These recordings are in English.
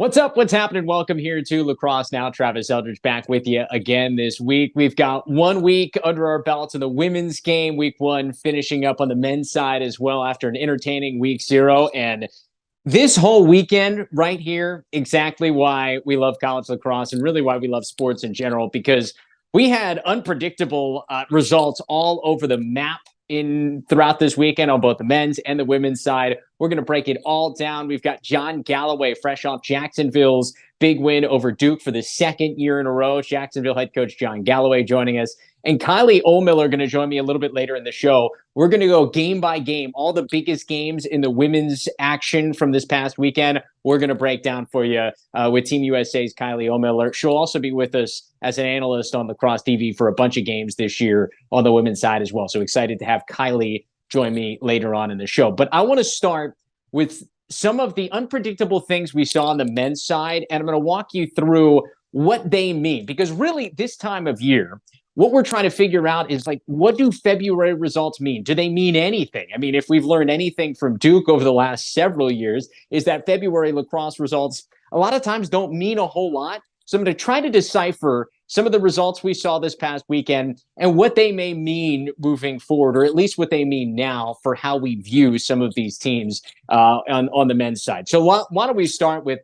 What's up? What's happening? Welcome here to Lacrosse Now. Travis Eldridge back with you again this week. We've got 1 week under our belts in the women's game. Week 1 finishing up on the men's side as well after an entertaining week 0. And this whole weekend right here, exactly why we love college lacrosse and really why we love sports in general, because we had unpredictable results all over the map throughout this weekend on both the men's and the women's side. We're going to break it all down. We've got John Galloway, fresh off Jacksonville's big win over Duke for the second year in a row. Jacksonville head coach John Galloway joining us. And Kylie Ohlmiller going to join me a little bit later in the show. We're going to go game by game, all the biggest games in the women's action from this past weekend. We're going to break down for you with Team USA's Kylie Ohlmiller. She'll also be with us as an analyst on Lacrosse TV for a bunch of games this year on the women's side as well. So excited to have Kylie join me later on in the show. But I want to start with some of the unpredictable things we saw on the men's side, and I'm going to walk you through what they mean. Because really, this time of year, what we're trying to figure out is, like, what do February results mean? Do they mean anything? I mean, if we've learned anything from Duke over the last several years, is that February lacrosse results a lot of times don't mean a whole lot. So I'm going to try to decipher some of the results we saw this past weekend and what they may mean moving forward, or at least what they mean now for how we view some of these teams on the men's side. So why don't we start with,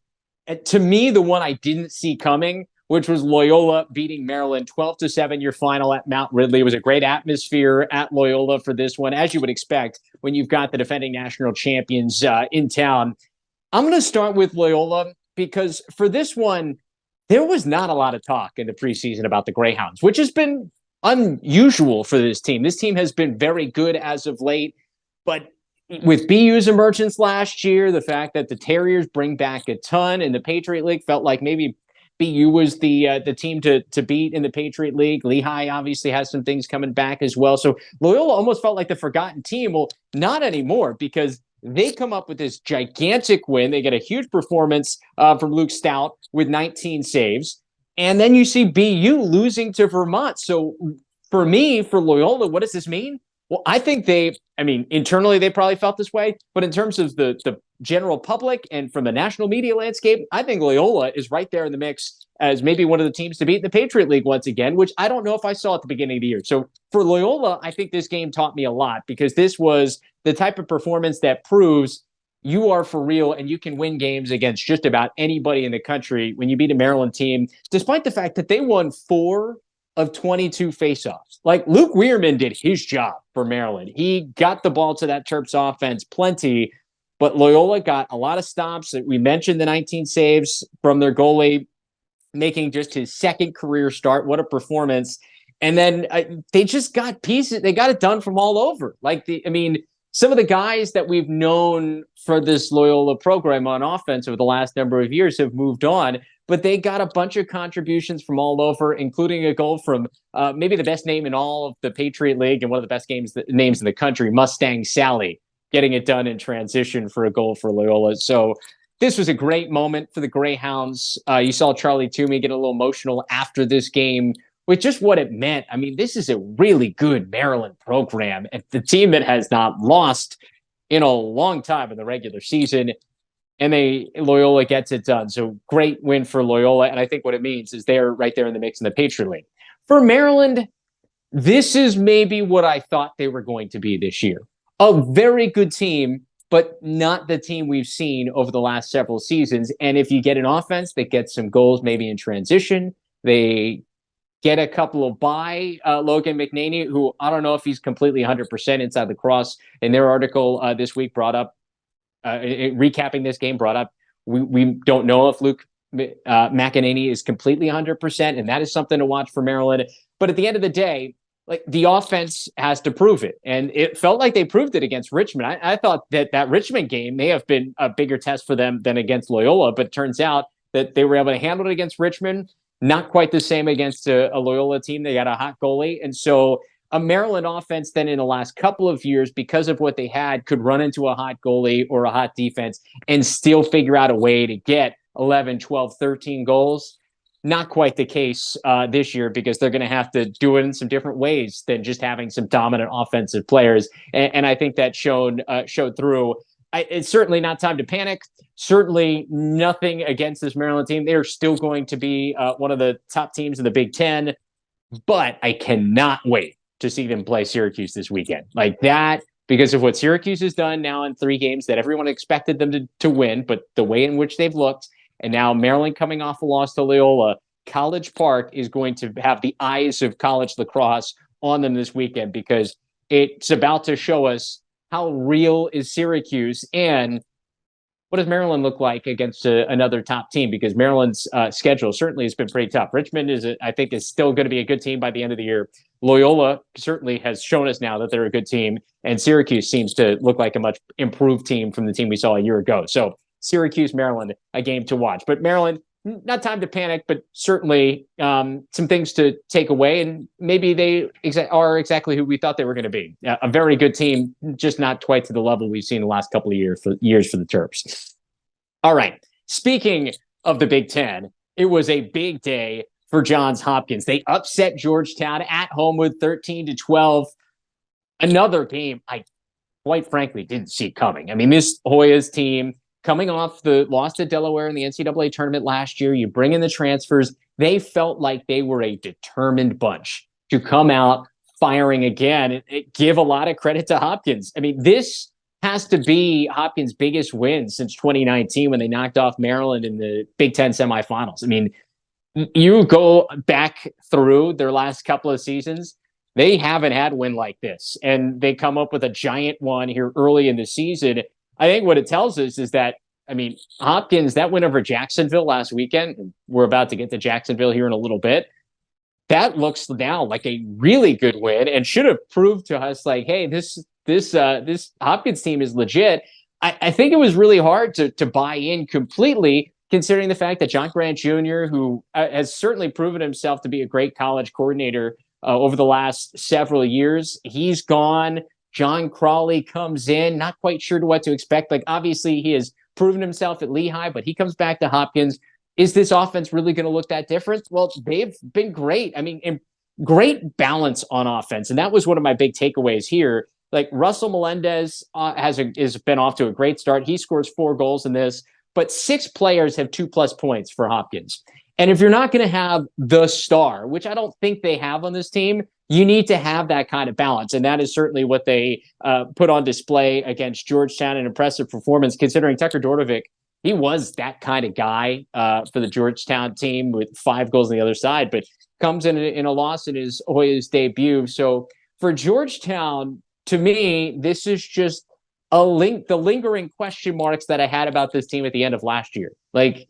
to me, the one I didn't see coming, which was Loyola beating Maryland 12-7, your final at Mount Ridley. It was a great atmosphere at Loyola for this one, as you would expect when you've got the defending national champions in town. I'm going to start with Loyola because for this one, there was not a lot of talk in the preseason about the Greyhounds, which has been unusual for this team. This team has been very good as of late, but with BU's emergence last year, the fact that the Terriers bring back a ton in the Patriot League felt like maybe BU was the team to beat in the Patriot League. Lehigh obviously has some things coming back as well. So Loyola almost felt like the forgotten team. Well, not anymore, because they come up with this gigantic win. They get a huge performance from Luke Stout with 19 saves. And then you see BU losing to Vermont. So for me, for Loyola, what does this mean? Well, I think internally they probably felt this way, but in terms of the general public and from the national media landscape, I think Loyola is right there in the mix as maybe one of the teams to beat in the Patriot League once again, which I don't know if I saw at the beginning of the year. So for Loyola, I think this game taught me a lot, because this was the type of performance that proves you are for real and you can win games against just about anybody in the country when you beat a Maryland team, despite the fact that they won 4 of 22 faceoffs. Like, Luke Weirman did his job for Maryland. He got the ball to that Terps offense plenty, but Loyola got a lot of stops. We mentioned the 19 saves from their goalie, making just his second career start. What a performance. And then they just got pieces. They got it done from all over. Some of the guys that we've known for this Loyola program on offense over the last number of years have moved on, but they got a bunch of contributions from all over, including a goal from maybe the best name in all of the Patriot League and one of the best names in the country, Mustang Sally, getting it done in transition for a goal for Loyola. So this was a great moment for the Greyhounds. You saw Charlie Toomey get a little emotional after this game with just what it meant. I mean, this is a really good Maryland program, and the team that has not lost in a long time in the regular season, and Loyola gets it done. So great win for Loyola, and I think what it means is they're right there in the mix in the Patriot League. For Maryland, this is maybe what I thought they were going to be this year. A very good team, but not the team we've seen over the last several seasons. And if you get an offense that gets some goals maybe in transition, they get a couple of Logan McNaney, who I don't know if he's completely 100% inside the cross. In their article this week brought up, recapping this game, brought up, we don't know if Luke McEnany is completely 100%, and that is something to watch for Maryland. But at the end of the day, like, the offense has to prove it. And it felt like they proved it against Richmond. I thought that Richmond game may have been a bigger test for them than against Loyola, but it turns out that they were able to handle it against Richmond. Not quite the same against a Loyola team. They got a hot goalie. And so a Maryland offense then in the last couple of years, because of what they had, could run into a hot goalie or a hot defense and still figure out a way to get 11, 12, 13 goals. Not quite the case this year, because they're going to have to do it in some different ways than just having some dominant offensive players. And I think that showed through. it's certainly not time to panic. Certainly nothing against this Maryland team. They're still going to be one of the top teams in the Big Ten, but I cannot wait to see them play Syracuse this weekend. Like that, because of what Syracuse has done now in 3 games that everyone expected them to win, but the way in which they've looked, and now Maryland coming off a loss to Loyola, College Park is going to have the eyes of college lacrosse on them this weekend, because it's about to show us how real is Syracuse and what does Maryland look like against another top team, because Maryland's schedule certainly has been pretty tough. Richmond I think is still going to be a good team by the end of the year. Loyola certainly has shown us now that they're a good team, and Syracuse seems to look like a much improved team from the team we saw a year ago. So Syracuse, Maryland, a game to watch. But Maryland, not time to panic, but certainly some things to take away, and maybe they are exactly who we thought they were going to be. A very good team, just not quite to the level we've seen the last couple of years for the Terps. All right. Speaking of the Big Ten, it was a big day for Johns Hopkins. They upset Georgetown at home with 13-12. Another game I quite frankly didn't see coming. I mean, this Hoyas team, coming off the loss to Delaware in the NCAA tournament last year, you bring in the transfers. They felt like they were a determined bunch to come out firing again and give a lot of credit to Hopkins. I mean, this has to be Hopkins' biggest win since 2019 when they knocked off Maryland in the Big Ten semifinals. I mean, you go back through their last couple of seasons, they haven't had a win like this. And they come up with a giant one here early in the season. I think what it tells us is that, I mean, Hopkins, that win over Jacksonville last weekend, we're about to get to Jacksonville here in a little bit, that looks now like a really good win and should have proved to us like, hey, this Hopkins team is legit. I think it was really hard to buy in completely, considering the fact that John Grant Jr., who has certainly proven himself to be a great college coordinator over the last several years, he's gone. John Crawley comes in, not quite sure to what to expect. Like, obviously, he has proven himself at Lehigh, but he comes back to Hopkins. Is this offense really going to look that different? Well, they've been great. I mean, great balance on offense. And that was one of my big takeaways here. Like, Russell Melendez has been off to a great start. He scores 4 goals in this, but 6 players have 2+ points for Hopkins. And if you're not going to have the star, which I don't think they have on this team, you need to have that kind of balance. And that is certainly what they put on display against Georgetown. An impressive performance, considering Tucker Dordovic, he was that kind of guy for the Georgetown team with 5 goals on the other side, but comes in a loss in his debut. So for Georgetown, to me, this is just the lingering question marks that I had about this team at the end of last year. Like,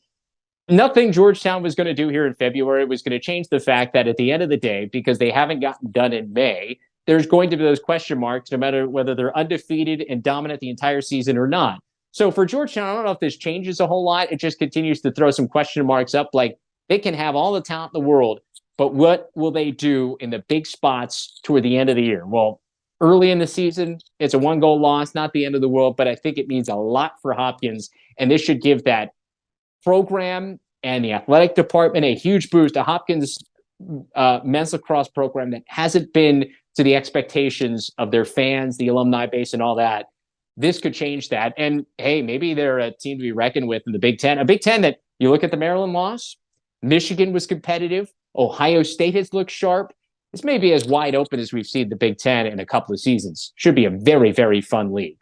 nothing Georgetown was going to do here in February was going to change the fact that at the end of the day, because they haven't gotten done in May, there's going to be those question marks no matter whether they're undefeated and dominant the entire season or not. So for Georgetown, I don't know if this changes a whole lot. It just continues to throw some question marks up. Like, they can have all the talent in the world, but what will they do in the big spots toward the end of the year? Well, early in the season, it's a 1-goal loss, not the end of the world, but I think it means a lot for Hopkins, and this should give that program and the athletic department a huge boost. The Hopkins men's lacrosse program that hasn't been to the expectations of their fans, the alumni base, and all that. This could change that. And hey, maybe they're a team to be reckoned with in the Big Ten. A Big Ten that, you look at the Maryland loss, Michigan was competitive, Ohio State has looked sharp. This may be as wide open as we've seen the Big Ten in a couple of seasons. Should be a very, very fun league.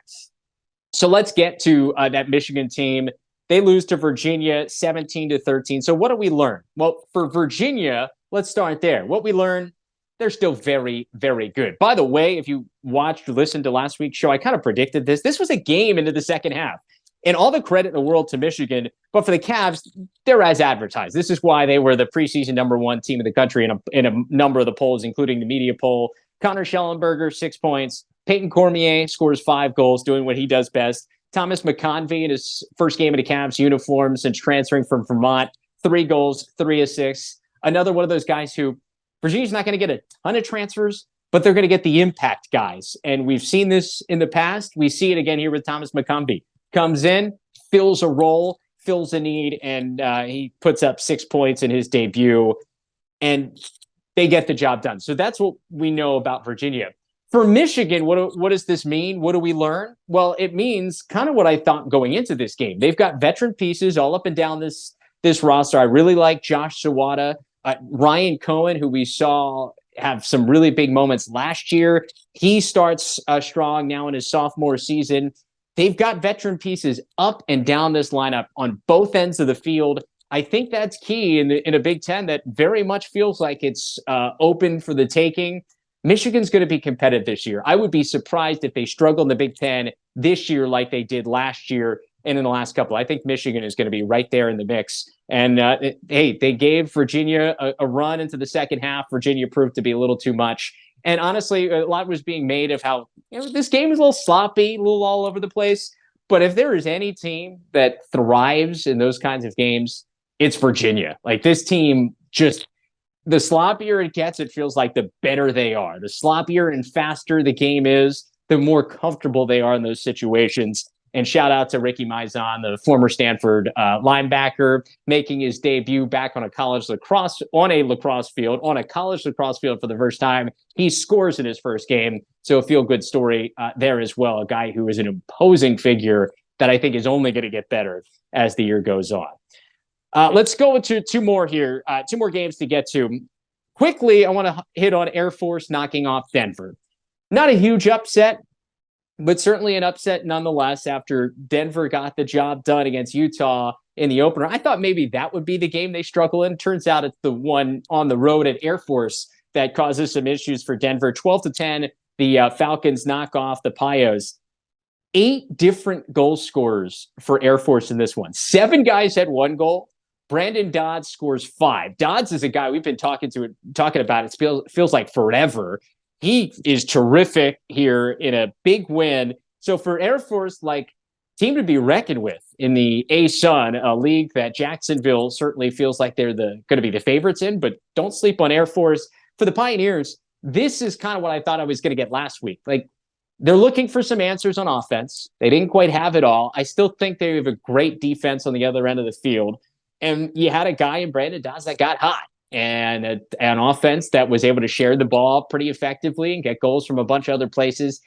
So let's get to that Michigan team. They lose to Virginia 17-13. So what do we learn? Well, for Virginia, let's start there. What we learned, they're still very, very good. By the way, if you watched or listened to last week's show, I kind of predicted this. This was a game into the second half. And all the credit in the world to Michigan, but for the Cavs, they're as advertised. This is why they were the preseason #1 team in the country in a number of the polls, including the media poll. Connor Schellenberger, 6 points. Peyton Cormier scores 5 goals, doing what he does best. Thomas McConvey in his first game in a Cavs uniform since transferring from Vermont, 3 goals, 3 assists. Another one of those guys who Virginia's not going to get a ton of transfers, but they're going to get the impact guys. And we've seen this in the past. We see it again here with Thomas McConvey. Comes in, fills a role, fills a need, and he puts up 6 points in his debut, and they get the job done. So that's what we know about Virginia. For Michigan, what does this mean? What do we learn? Well, it means kind of what I thought going into this game. They've got veteran pieces all up and down this roster. I really like Josh Sawada, Ryan Cohen, who we saw have some really big moments last year. He starts strong now in his sophomore season. They've got veteran pieces up and down this lineup on both ends of the field. I think that's key in a Big Ten that very much feels like it's open for the taking. Michigan's going to be competitive this year. I would be surprised if they struggle in the Big Ten this year like they did last year and in the last couple. I think Michigan is going to be right there in the mix. And, hey, they gave Virginia a run into the second half. Virginia proved to be a little too much. And honestly, a lot was being made of how this game is a little sloppy, a little all over the place. But if there is any team that thrives in those kinds of games, it's Virginia. Like, this team just... the sloppier it gets, it feels like the better they are. The sloppier and faster the game is, the more comfortable they are in those situations. And shout out to Ricky Mizon, the former Stanford linebacker, making his debut back on a college lacrosse field for the first time. He scores in his first game. So a feel-good story there as well. A guy who is an imposing figure that I think is only going to get better as the year goes on. Let's go into two more games to get to. Quickly, I want to hit on Air Force knocking off Denver. Not a huge upset, but certainly an upset nonetheless after Denver got the job done against Utah in the opener. I thought maybe that would be the game they struggle in. Turns out it's the one on the road at Air Force that causes some issues for Denver. 12-10, the Falcons knock off the Pios. 8 different goal scorers for Air Force in this one. 7 guys had 1 goal. Brandon Dodds scores 5. Dodds is a guy we've been talking about. It feels like forever. He is terrific here in a big win. So for Air Force, like, team to be reckoned with in the A-Sun, a league that Jacksonville certainly feels like they're going to be the favorites in, but don't sleep on Air Force. For the Pioneers, this is kind of what I thought I was going to get last week. Like, they're looking for some answers on offense. They didn't quite have it all. I still think they have a great defense on the other end of the field. And you had a guy in Brandon Dodds that got hot, and an offense that was able to share the ball pretty effectively and get goals from a bunch of other places.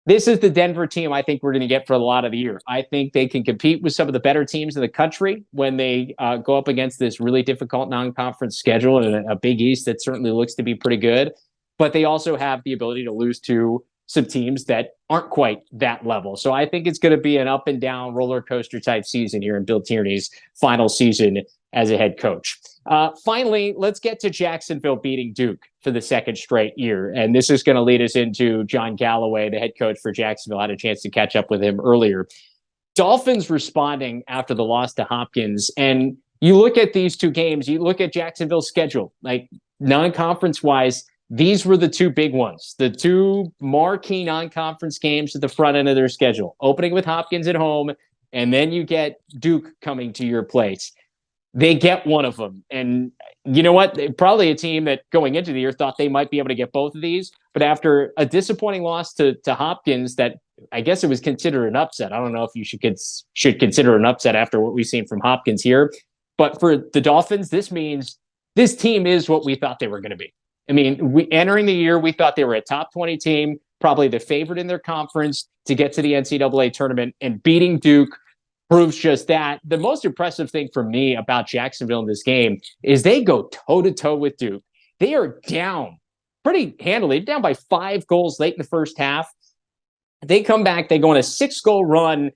This is the Denver team I think we're going to get for a lot of the year. I think they can compete with some of the better teams in the country when they go up against this really difficult non-conference schedule and a Big East that certainly looks to be pretty good. But they also have the ability to lose to some teams that aren't quite that level. So I think it's going to be an up and down roller coaster type season here in Bill Tierney's final season as a head coach. Finally, let's get to Jacksonville beating Duke for the second straight year. And this is going to lead us into John Galloway, the head coach for Jacksonville. I had a chance to catch up with him earlier. Dolphins responding after the loss to Hopkins. And you look at these 2 games, you look at Jacksonville's schedule, like non-conference wise, these were the 2 big ones, the 2 marquee non-conference games at the front end of their schedule, opening with Hopkins at home, and then you get Duke coming to your place. They get one of them. And you know what? Probably a team that going into the year thought they might be able to get both of these. But after a disappointing loss to Hopkins, that I guess it was considered an upset. I don't know if you should consider an upset after what we've seen from Hopkins here. But for the Dolphins, this means this team is what we thought they were going to be. I mean, entering the year, we thought they were a top 20 team, probably the favorite in their conference to get to the NCAA tournament, and beating Duke proves just that. The most impressive thing for me about Jacksonville in this game is they go toe-to-toe with Duke. They are down pretty handily, down by 5 goals late in the first half. They come back, they go on a 6-goal run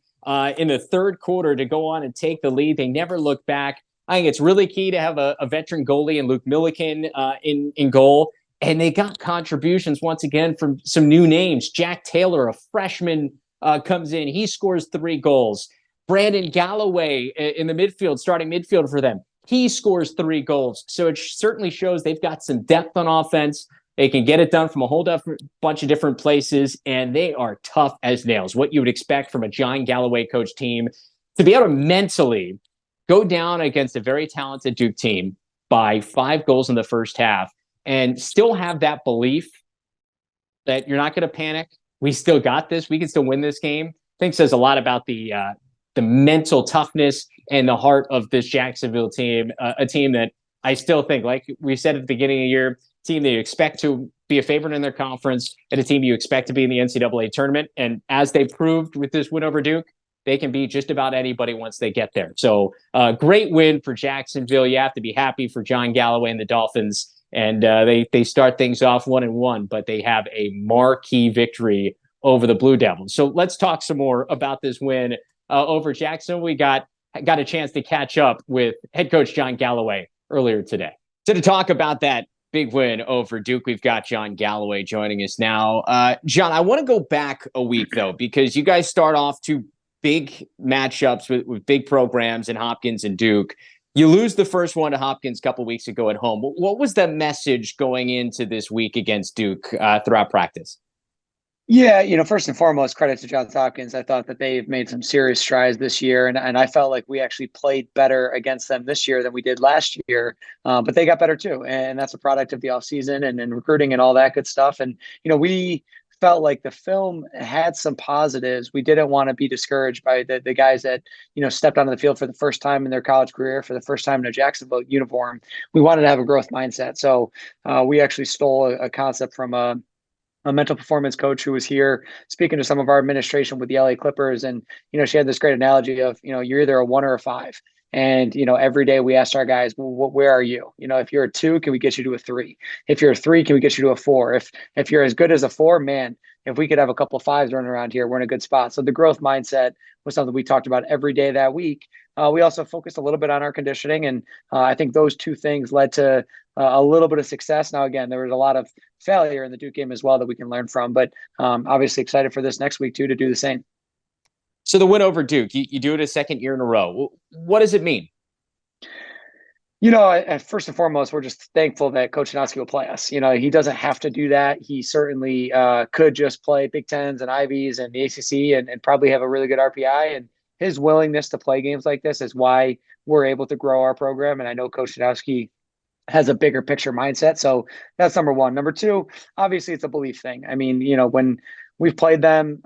in the third quarter to go on and take the lead. They never look back. I think it's really key to have a veteran goalie in Luke Milliken in goal. And they got contributions once again from some new names. Jack Taylor, a freshman, comes in. He scores 3 goals. Brandon Galloway in the midfield, starting midfield for them. He scores 3 goals. So it certainly shows they've got some depth on offense. They can get it done from a whole bunch of different places, and they are tough as nails. What you would expect from a John Galloway coach team to be able to mentally go down against a very talented Duke team by 5 goals in the first half and still have that belief that you're not going to panic. We still got this. We can still win this game. I think says a lot about the mental toughness and the heart of this Jacksonville team, a team that I still think, like we said at the beginning of the year, team that you expect to be a favorite in their conference, and a team you expect to be in the NCAA tournament. And as they proved with this win over Duke, they can beat just about anybody once they get there. So great win for Jacksonville. You have to be happy for John Galloway and the Dolphins. And they start things off 1-1, but they have a marquee victory over the Blue Devils. So let's talk some more about this win over Jackson. We got a chance to catch up with head coach John Galloway earlier today. So to talk about that big win over Duke, we've got John Galloway joining us now. John, I want to go back a week, though, because you guys start off two big matchups with big programs in Hopkins and Duke. You lose the first one to Hopkins a couple weeks ago at home. What was the message going into this week against Duke throughout practice? Yeah, first and foremost, credit to Johns Hopkins. I thought that they've made some serious strides this year, and I felt like we actually played better against them this year than we did last year. But they got better too, and that's a product of the offseason and recruiting and all that good stuff. And we felt like the film had some positives. We didn't want to be discouraged by the guys that stepped onto the field for the first time in their college career, for the first time in a Jacksonville uniform. We wanted to have a growth mindset, so we actually stole a concept from a mental performance coach who was here speaking to some of our administration with the LA Clippers. And, she had this great analogy of, you're either a 1 or a 5. And, every day we asked our guys, well, where are you? If you're a 2, can we get you to a 3? If you're a 3, can we get you to a 4? If you're as good as a 4, man, if we could have a couple of 5s running around here, we're in a good spot. So the growth mindset was something we talked about every day that week. We also focused a little bit on our conditioning, and I think those two things led to a little bit of success. Now, again, there was a lot of failure in the Duke game as well that we can learn from, but obviously excited for this next week too to do the same. So the win over Duke, you do it a second year in a row. What does it mean? First and foremost, we're just thankful that Coach Janowski will play us. He doesn't have to do that. He certainly could just play Big Tens and Ivies and the ACC and probably have a really good RPI. And his willingness to play games like this is why we're able to grow our program. And I know Coach Janowski has a bigger picture mindset. So that's number one. Number two, obviously it's a belief thing. I mean, when we've played them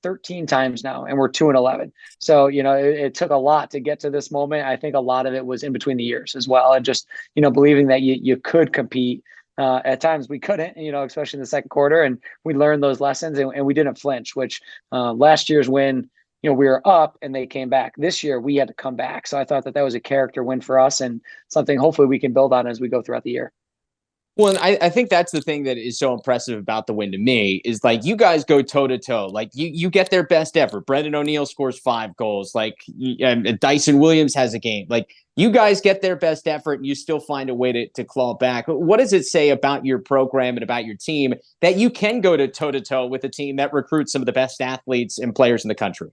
13 times now and we're 2-11. So, it took a lot to get to this moment. I think a lot of it was in between the years as well. And just, believing that you could compete. At times we couldn't, especially in the second quarter. And we learned those lessons and we didn't flinch, which last year's win, we were up and they came back. This year we had to come back. So I thought that was a character win for us and something hopefully we can build on as we go throughout the year. Well, I think that's the thing that is so impressive about the win to me is like you guys go toe to toe, like you get their best effort. Brendan O'Neill scores 5 goals, like Dyson Williams has a game. Like you guys get their best effort and you still find a way to claw back. What does it say about your program and about your team that you can go to toe with a team that recruits some of the best athletes and players in the country?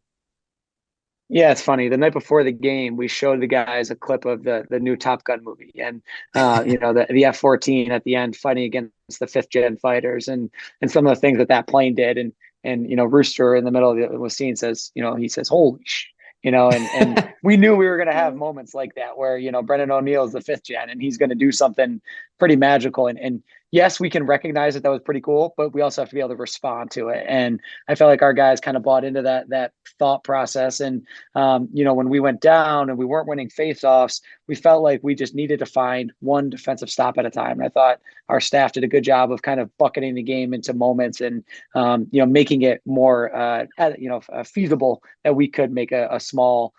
Yeah, it's funny. The night before the game, we showed the guys a clip of the new Top Gun movie, and the F-14 at the end fighting against the 5th gen fighters, and some of the things that plane did, and Rooster in the middle of the scene says, he says, "Holy sh." And we knew we were going to have moments like that where, Brendan O'Neill is the 5th gen and he's going to do something pretty magical. And yes, we can recognize that was pretty cool, but we also have to be able to respond to it. And I felt like our guys kind of bought into that thought process. And, when we went down and we weren't winning faceoffs, we felt like we just needed to find one defensive stop at a time. And I thought our staff did a good job of kind of bucketing the game into moments and, making it more, feasible that we could make a small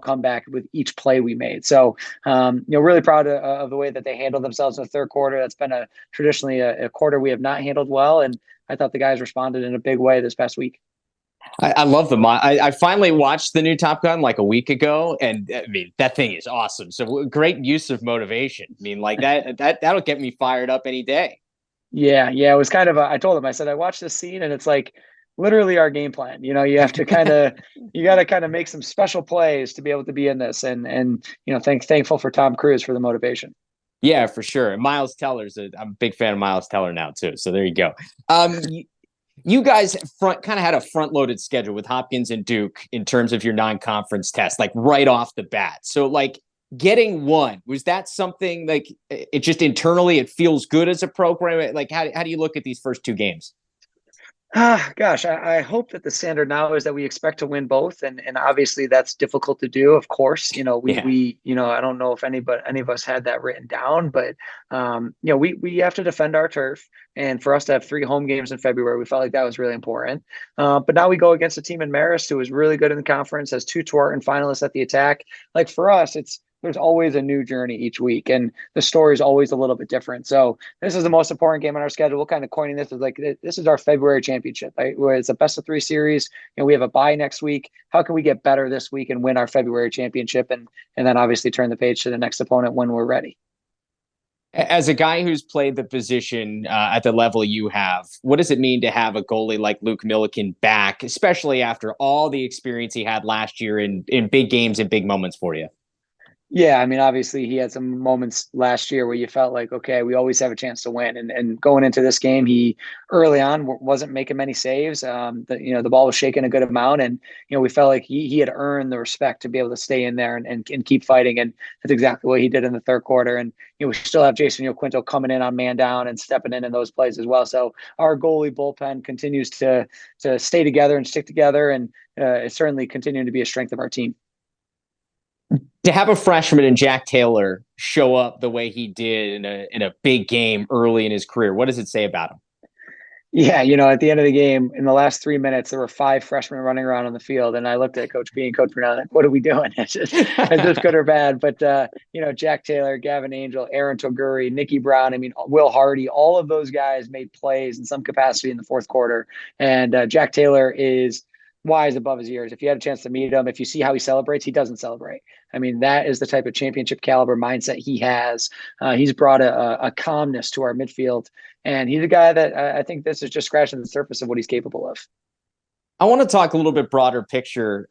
comeback with each play we made. So, really proud of the way that they handled themselves in the third quarter. That's been traditionally a quarter we have not handled well. And I thought the guys responded in a big way this past week. I love them. I finally watched the new Top Gun like a week ago, and I mean that thing is awesome. So great use of motivation. I mean, like that'll get me fired up any day. Yeah. It was kind of I told him, I said, I watched this scene and it's like literally our game plan. You have to you got to kind of make some special plays to be able to be in this. And thankful for Tom Cruise for the motivation. Yeah, for sure. And Miles Teller's I'm a big fan of Miles Teller now too. So there you go. You guys kind of had a front-loaded schedule with Hopkins and Duke in terms of your non-conference test, like right off the bat. So like getting one, was that something like it just internally, it feels good as a program? Like how do you look at these first 2 games? Gosh, I hope that the standard now is that we expect to win both, and obviously that's difficult to do. Of course, Yeah. I don't know if any of us had that written down, but we have to defend our turf, and for us to have 3 home games in February, we felt like that was really important. But now we go against a team in Marist who is really good in the conference, has 2 Tewaaraton finalists at the attack. Like for us, there's always a new journey each week, and the story is always a little bit different. So this is the most important game on our schedule. We're kind of coining this as like this is our February championship, right? Where it's a best-of-3 series. We have a bye next week. How can we get better this week and win our February championship, and then obviously turn the page to the next opponent when we're ready? As a guy who's played the position at the level you have, what does it mean to have a goalie like Luke Milliken back, especially after all the experience he had last year in big games and big moments for you? Yeah, I mean, obviously he had some moments last year where you felt like, okay, we always have a chance to win. And going into this game, he early on wasn't making many saves. The ball was shaking a good amount, and we felt like he had earned the respect to be able to stay in there and keep fighting. And that's exactly what he did in the third quarter. And we still have Jason Quinto coming in on man down and stepping in those plays as well. So our goalie bullpen continues to stay together and stick together, and it's certainly continuing to be a strength of our team. To have a freshman in Jack Taylor show up the way he did in a big game early in his career, what does it say about him? Yeah, at the end of the game, in the last 3 minutes, there were 5 freshmen running around on the field, and I looked at Coach B and Coach Brunel like, "What are we doing? Is this good or bad?" But Jack Taylor, Gavin Angel, Aaron Toguri, Nicky Brown, I mean, Will Hardy, all of those guys made plays in some capacity in the fourth quarter, and Jack Taylor is wise above his years. If you had a chance to meet him, if you see how he celebrates, he doesn't celebrate. I mean, that is the type of championship caliber mindset he has. He's brought a calmness to our midfield, and he's a guy that I think this is just scratching the surface of what he's capable of. I want to talk a little bit broader picture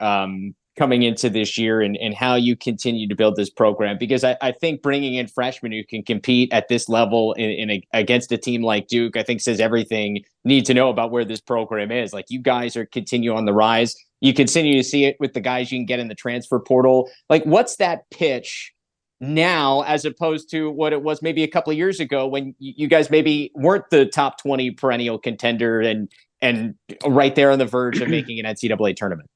coming into this year and how you continue to build this program, because I think bringing in freshmen who can compete at this level against a team like Duke, I think says everything you need to know about where this program is. Like, you guys are continue on the rise. You continue to see it with the guys you can get in the transfer portal. Like, what's that pitch now as opposed to what it was maybe a couple of years ago when you guys maybe weren't the top 20 perennial contender and right there on the verge of making an NCAA tournament?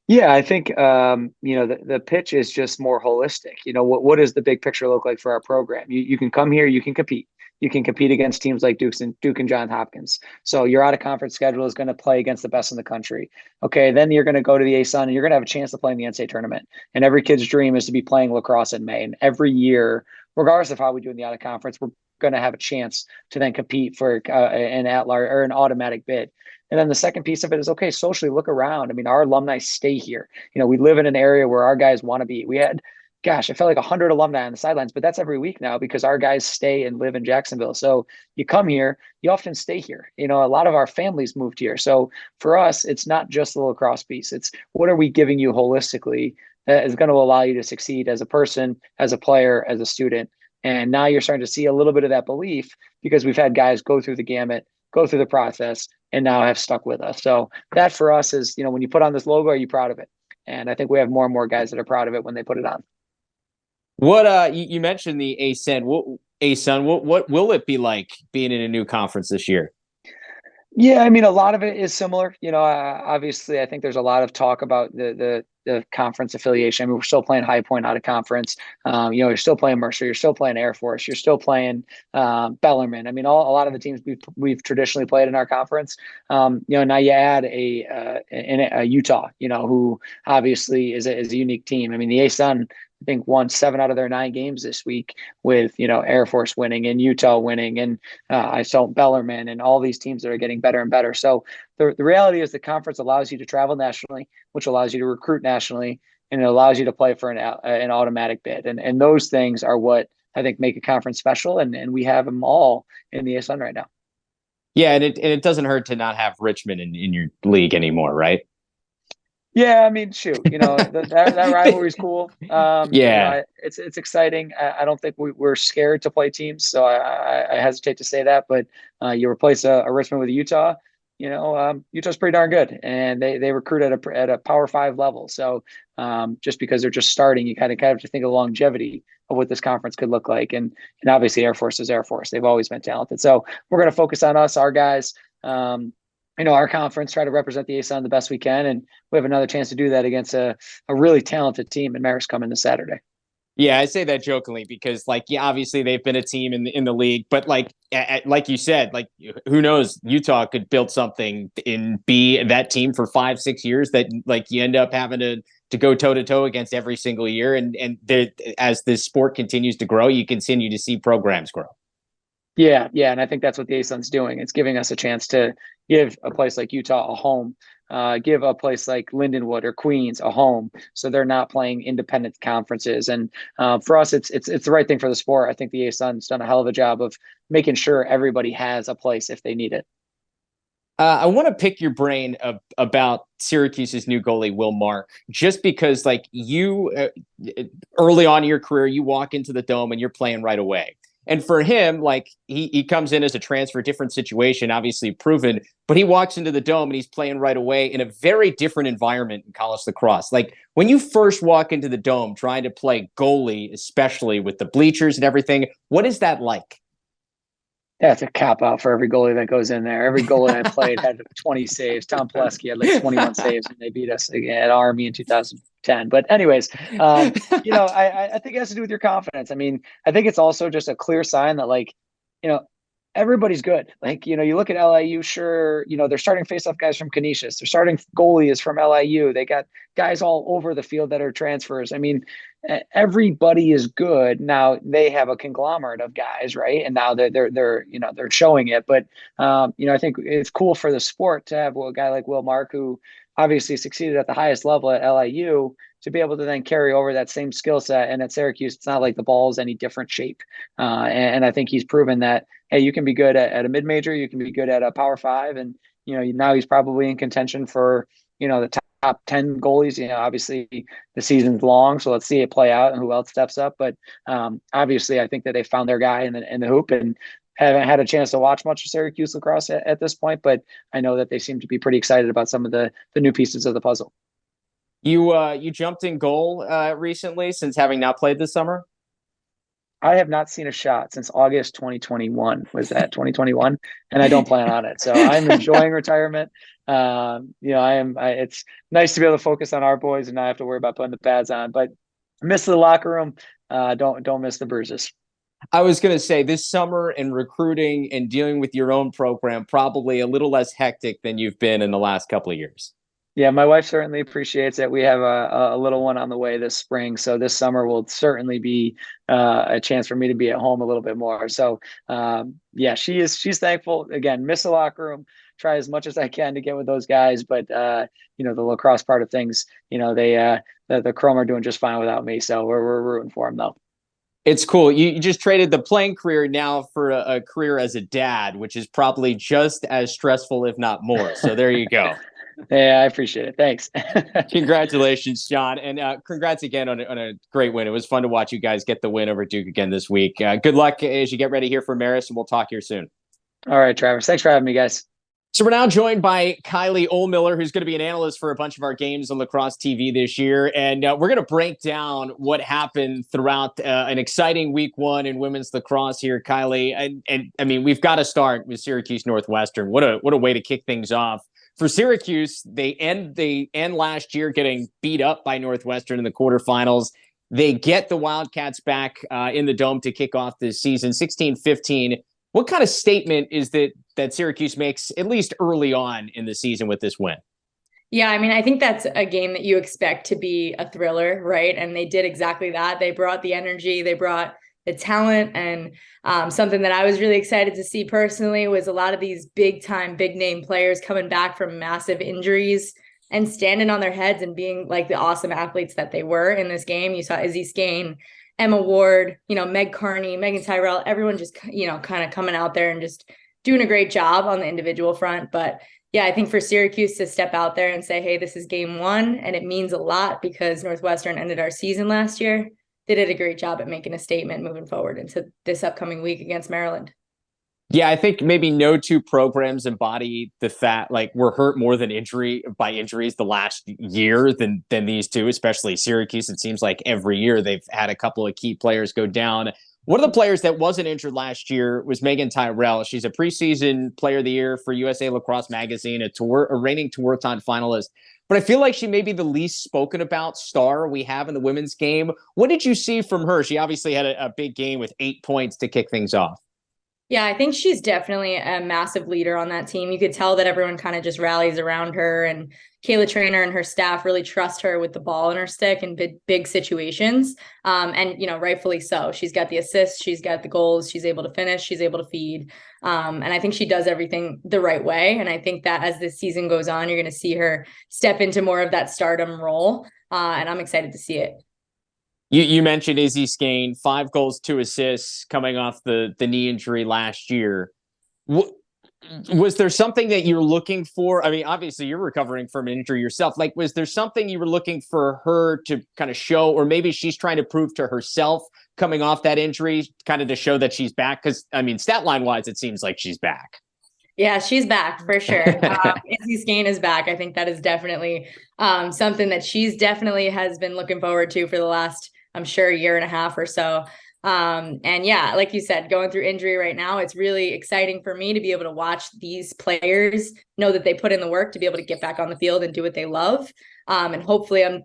Yeah, I think the pitch is just more holistic. What does the big picture look like for our program? You can come here, you can compete. You can compete against teams like Duke and Johns Hopkins. So your out of conference schedule is going to play against the best in the country. Okay, then you're going to go to the ASUN and you're going to have a chance to play in the NCAA tournament. And every kid's dream is to be playing lacrosse in May. And every year, regardless of how we do in the out of conference, we're going to have a chance to then compete for an at-large or an automatic bid. And then the second piece of it is, okay, socially look around. I mean, our alumni stay here. We live in an area where our guys want to be. We had, gosh, I felt like 100 alumni on the sidelines, but that's every week now because our guys stay and live in Jacksonville. So you come here, you often stay here. A lot of our families moved here. So for us, it's not just the lacrosse piece. It's what are we giving you holistically that is going to allow you to succeed as a person, as a player, as a student. And now you're starting to see a little bit of that belief because we've had guys go through the gamut, go through the process, and now have stuck with us. So that for us is, when you put on this logo, are you proud of it? And I think we have more and more guys that are proud of it when they put it on. What you mentioned the ASUN. What will it be like being in a new conference this year? Yeah, I mean, a lot of it is similar. Obviously, I think there's a lot of talk about the conference affiliation. I mean, we're still playing High Point out of conference. You're still playing Mercer. You're still playing Air Force. You're still playing Bellarmine. I mean, a lot of the teams we've traditionally played in our conference. Now you add a Utah. Who obviously is a unique team. I mean, the ASUN, I think, won 7 out of their 9 games this week with, Air Force winning and Utah winning. And I saw Bellarmine and all these teams that are getting better and better. So the reality is the conference allows you to travel nationally, which allows you to recruit nationally, and it allows you to play for an automatic bid. And those things are what I think make a conference special. And we have them all in the ASUN right now. Yeah, and it doesn't hurt to not have Richmond in your league anymore, right? Yeah, I mean, shoot, that rivalry is cool. Yeah. It's exciting. I don't think we're scared to play teams, so I hesitate to say that. But you replace a Richmond with a Utah, Utah's pretty darn good, and they recruit at a Power 5 level. So just because they're just starting, you kind of have to think of the longevity of what this conference could look like. And obviously, Air Force is Air Force. They've always been talented. So we're going to focus on us, our guys. our conference, try to represent the ASUN the best we can. And we have another chance to do that against a really talented team in Marist coming this Saturday. Yeah, I say that jokingly because, like, yeah, obviously they've been a team in the league, but like you said, like, who knows? Utah could build something and be that team for 5-6 years that, like, you end up having to go toe to toe against every single year, and as this sport continues to grow, you continue to see programs grow. Yeah, yeah, and I think that's what the ASUN's doing. It's giving us a chance to give a place like Utah a home, give a place like Lindenwood or Queens a home, so they're not playing independent conferences. And for us, it's the right thing for the sport. I think the ASUN's done a hell of a job of making sure everybody has a place if they need it. I want to pick your brain about Syracuse's new goalie, Will Mark, just because, like, you early on in your career, you walk into the Dome and you're playing right away. And for him, like, he comes in as a transfer, different situation, obviously proven, but he walks into the Dome and he's playing right away in a very different environment in college lacrosse. Like, when you first walk into the Dome trying to play goalie, especially with the bleachers and everything, what is that like? Yeah, it's a cop out for every goalie that goes in there. Every goalie I played had 20 saves. Tom Plesky had like 21 saves, and they beat us at Army in 2010. But anyways, I think it has to do with your confidence. I mean, I think it's also just a clear sign that, like, you know, everybody's good. Like, you look at LIU, sure, they're starting face-off guys from Canisius. Their starting goalie is from LIU. They got guys all over the field that are transfers. I mean, everybody is good. Now they have a conglomerate of guys, right? And now they're showing it. But I think it's cool for the sport to have a guy like Will Mark, who obviously succeeded at the highest level at LIU, to be able to then carry over that same skill set. And at Syracuse, it's not like the ball is any different shape. And I think he's proven that, hey, you can be good at a mid-major, you can be good at a Power 5, and now he's probably in contention for the top 10 goalies. Obviously the season's long, so let's see it play out and who else steps up. But obviously, I think that they found their guy in the hoop, and haven't had a chance to watch much of Syracuse lacrosse at this point, but I know that they seem to be pretty excited about some of the new pieces of the puzzle. You jumped in goal recently since having not played this summer? I have not seen a shot since August 2021. Was that 2021? And I don't plan on it. So I'm enjoying retirement. It's nice to be able to focus on our boys and not have to worry about putting the pads on. But miss the locker room. Don't miss the bruises. I was going to say, this summer and recruiting and dealing with your own program, probably a little less hectic than you've been in the last couple of years. Yeah, my wife certainly appreciates it. We have a little one on the way this spring, so this summer will certainly be a chance for me to be at home a little bit more. So, she's thankful. Again, miss the locker room. Try as much as I can to get with those guys, but the lacrosse part of things, the Chrome are doing just fine without me. So we're rooting for them though. It's cool. You just traded the playing career now for a career as a dad, which is probably just as stressful, if not more. So there you go. Yeah, I appreciate it. Thanks. Congratulations, John. And congrats again on a great win. It was fun to watch you guys get the win over Duke again this week. Good luck as you get ready here for Marist, and we'll talk here soon. All right, Travis. Thanks for having me, guys. So we're now joined by Kylie Ohlmiller, who's going to be an analyst for a bunch of our games on Lacrosse TV this year. And we're going to break down what happened throughout an exciting week one in women's lacrosse here, Kylie. And I mean, we've got to start with Syracuse Northwestern. What a way to kick things off. For Syracuse, they end last year getting beat up by Northwestern in the quarterfinals. They get the Wildcats back in the Dome to kick off this season, 16-15. What kind of statement is that Syracuse makes, at least early on in the season, with this win? Yeah, I mean, I think that's a game that you expect to be a thriller, right? And they did exactly that. They brought the energy, they brought the talent, and something that I was really excited to see personally was a lot of these big-time, big-name players coming back from massive injuries and standing on their heads and being like the awesome athletes that they were in this game. You saw Izzy Skane, Emma Ward, Meg Carney, Megan Tyrell, everyone just, kind of coming out there and just doing a great job on the individual front. But yeah, I think for Syracuse to step out there and say, hey, this is game one, and it means a lot because Northwestern ended our season last year. They did a great job at making a statement moving forward into this upcoming week against Maryland. Yeah, I think maybe no two programs embody the fact, like, we're hurt more than injuries the last year than these two, especially Syracuse. It seems like every year they've had a couple of key players go down. One of the players that wasn't injured last year was Megan Tyrell. She's a preseason player of the year for USA Lacrosse Magazine, a reigning Tour-a-thon finalist. But I feel like she may be the least spoken about star we have in the women's game. What did you see from her? She obviously had a big game with 8 points to kick things off. Yeah, I think she's definitely a massive leader on that team. You could tell that everyone kind of just rallies around her, and Kayla Trainer and her staff really trust her with the ball in her stick in big situations. And, rightfully so. She's got the assists, she's got the goals, she's able to finish, she's able to feed. And I think she does everything the right way. And I think that as this season goes on, you're going to see her step into more of that stardom role. And I'm excited to see it. You mentioned Izzy Skane, 5 goals, 2 assists coming off the knee injury last year. Was there something that you're looking for? I mean, obviously you're recovering from an injury yourself. Like, was there something you were looking for her to kind of show, or maybe she's trying to prove to herself coming off that injury, kind of to show that she's back? Because, I mean, stat line wise, it seems like she's back. Yeah, she's back for sure. Izzy Skane is back. I think that is definitely something that she's definitely has been looking forward to for the last, I'm sure, year and a half or so. And yeah, like you said, going through injury right now, it's really exciting for me to be able to watch these players know that they put in the work to be able to get back on the field and do what they love. And hopefully I'm,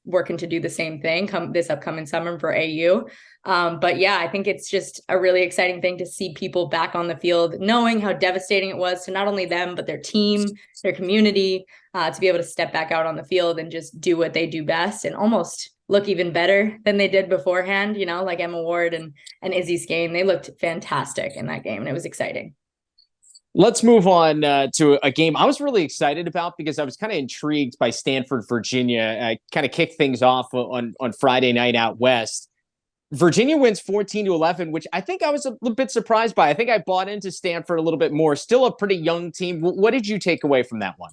working to do the same thing this upcoming summer for AU. But yeah, I think it's just a really exciting thing to see people back on the field, knowing how devastating it was to not only them, but their team, their community, to be able to step back out on the field and just do what they do best and almost look even better than they did beforehand, like Emma Ward and Izzy Skane. They looked fantastic in that game, and it was exciting. Let's move on to a game I was really excited about because I was kind of intrigued by Stanford, Virginia. I kind of kicked things off on Friday night out west. Virginia wins 14-11, which I think I was a little bit surprised by. I think I bought into Stanford a little bit more. Still a pretty young team. What did you take away from that one?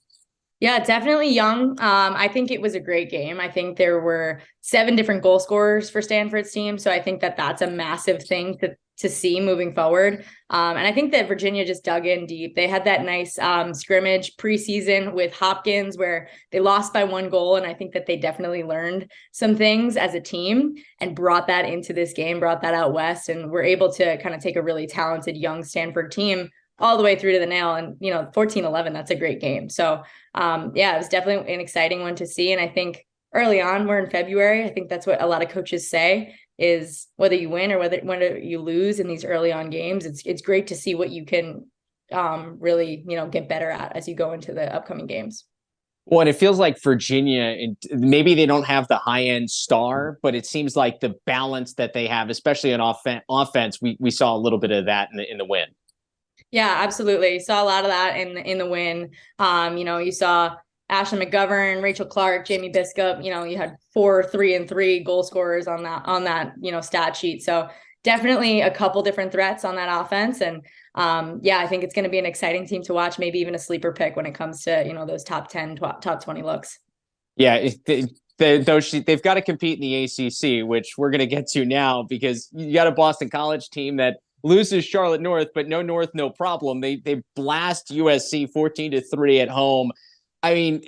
Yeah, definitely young. I think it was a great game. I think there were 7 different goal scorers for Stanford's team. So I think that that's a massive thing to see moving forward. And I think that Virginia just dug in deep. They had that nice scrimmage preseason with Hopkins where they lost by 1 goal. And I think that they definitely learned some things as a team and brought that into this game, brought that out west, and were able to kind of take a really talented young Stanford team all the way through to the nail. And, 14-11, that's a great game. So, yeah, it was definitely an exciting one to see. And I think early on, we're in February. I think that's what a lot of coaches say is whether you win or whether you lose in these early on games, it's great to see what you can really, get better at as you go into the upcoming games. Well, and it feels like Virginia, and maybe they don't have the high-end star, but it seems like the balance that they have, especially on offense, we saw a little bit of that in the win. Yeah, absolutely. Saw a lot of that in the win. You saw Ashley McGovern, Rachel Clark, Jamie Biscup. You had 4, 3, and 3 goal scorers on that stat sheet. So definitely a couple different threats on that offense. And yeah, I think it's going to be an exciting team to watch. Maybe even a sleeper pick when it comes to those top 10, top 20 looks. Yeah, they've got to compete in the ACC, which we're going to get to now because you got a Boston College team that loses Charlotte North, but no North, no problem. They blast USC 14-3 at home. I mean,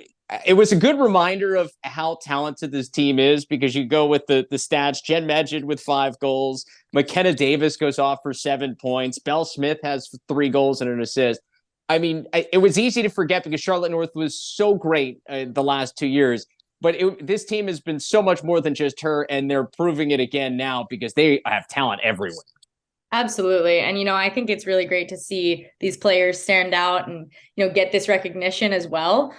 it was a good reminder of how talented this team is because you go with the stats. Jen Medjid with 5 goals. McKenna Davis goes off for 7 points. Belle Smith has 3 goals and an assist. I mean, it was easy to forget because Charlotte North was so great the last 2 years. But this team has been so much more than just her, and they're proving it again now because they have talent everywhere. Absolutely. And, I think it's really great to see these players stand out and, get this recognition as well,